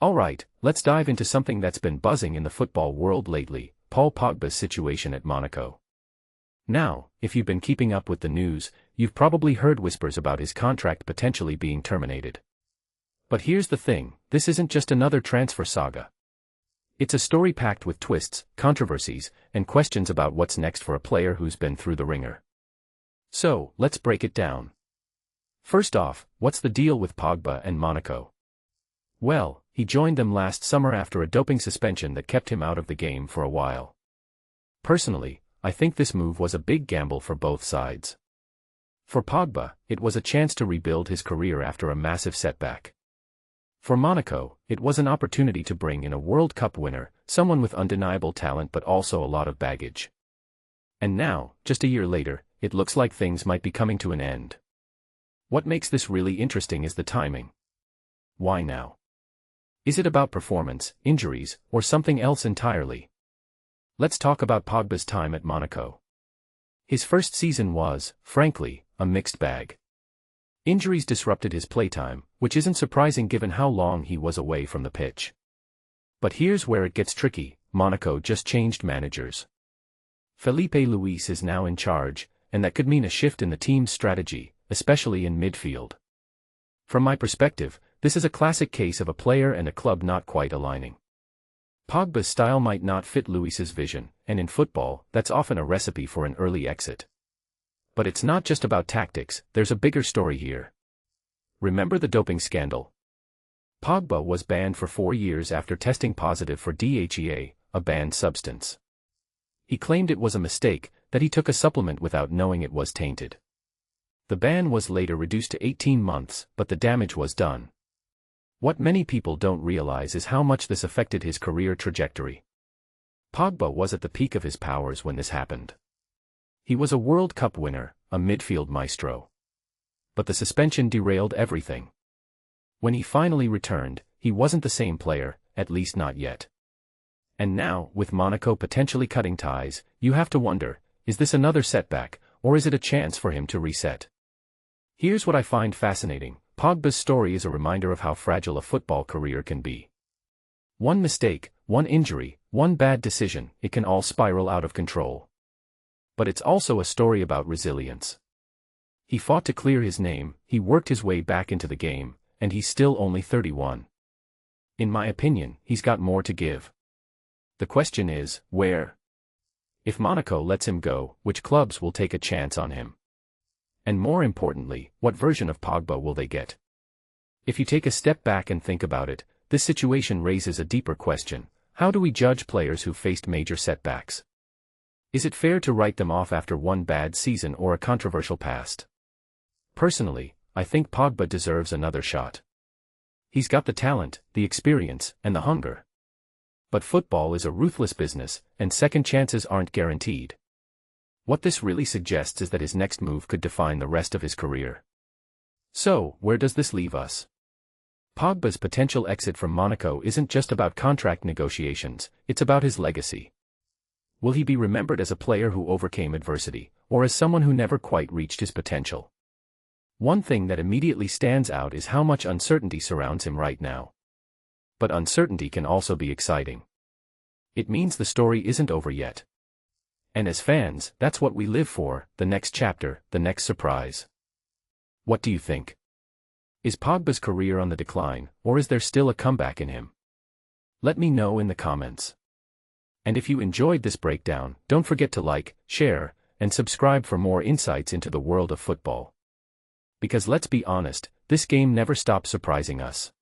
Alright, let's dive into something that's been buzzing in the football world lately, Paul Pogba's situation at Monaco. Now, if you've been keeping up with the news, you've probably heard whispers about his contract potentially being terminated. But here's the thing, this isn't just another transfer saga. It's a story packed with twists, controversies, and questions about what's next for a player who's been through the ringer. So, let's break it down. First off, what's the deal with Pogba and Monaco? Well, he joined them last summer after a doping suspension that kept him out of the game for a while. Personally, I think this move was a big gamble for both sides. For Pogba, it was a chance to rebuild his career after a massive setback. For Monaco, it was an opportunity to bring in a World Cup winner, someone with undeniable talent but also a lot of baggage. And now, just a year later, it looks like things might be coming to an end. What makes this really interesting is the timing. Why now? Is it about performance, injuries, or something else entirely? Let's talk about Pogba's time at Monaco. His first season was, frankly, a mixed bag. Injuries disrupted his playtime, which isn't surprising given how long he was away from the pitch. But here's where it gets tricky, Monaco just changed managers. Filipe Luis is now in charge, and that could mean a shift in the team's strategy, especially in midfield. From my perspective, this is a classic case of a player and a club not quite aligning. Pogba's style might not fit Luis's vision, and in football, that's often a recipe for an early exit. But it's not just about tactics, there's a bigger story here. Remember the doping scandal? Pogba was banned for 4 years after testing positive for DHEA, a banned substance. He claimed it was a mistake, that he took a supplement without knowing it was tainted. The ban was later reduced to 18 months, but the damage was done. What many people don't realize is how much this affected his career trajectory. Pogba was at the peak of his powers when this happened. He was a World Cup winner, a midfield maestro. But the suspension derailed everything. When he finally returned, he wasn't the same player, at least not yet. And now, with Monaco potentially cutting ties, you have to wonder, is this another setback, or is it a chance for him to reset? Here's what I find fascinating. Pogba's story is a reminder of how fragile a football career can be. One mistake, one injury, one bad decision, it can all spiral out of control. But it's also a story about resilience. He fought to clear his name, he worked his way back into the game, and he's still only 31. In my opinion, he's got more to give. The question is, where? If Monaco lets him go, which clubs will take a chance on him? And more importantly, what version of Pogba will they get? If you take a step back and think about it, this situation raises a deeper question. How do we judge players who faced major setbacks? Is it fair to write them off after one bad season or a controversial past? Personally, I think Pogba deserves another shot. He's got the talent, the experience, and the hunger. But football is a ruthless business, and second chances aren't guaranteed. What this really suggests is that his next move could define the rest of his career. So, where does this leave us? Pogba's potential exit from Monaco isn't just about contract negotiations, it's about his legacy. Will he be remembered as a player who overcame adversity, or as someone who never quite reached his potential? One thing that immediately stands out is how much uncertainty surrounds him right now. But uncertainty can also be exciting. It means the story isn't over yet. And as fans, that's what we live for, the next chapter, the next surprise. What do you think? Is Pogba's career on the decline, or is there still a comeback in him? Let me know in the comments. And if you enjoyed this breakdown, don't forget to like, share, and subscribe for more insights into the world of football. Because let's be honest, this game never stops surprising us.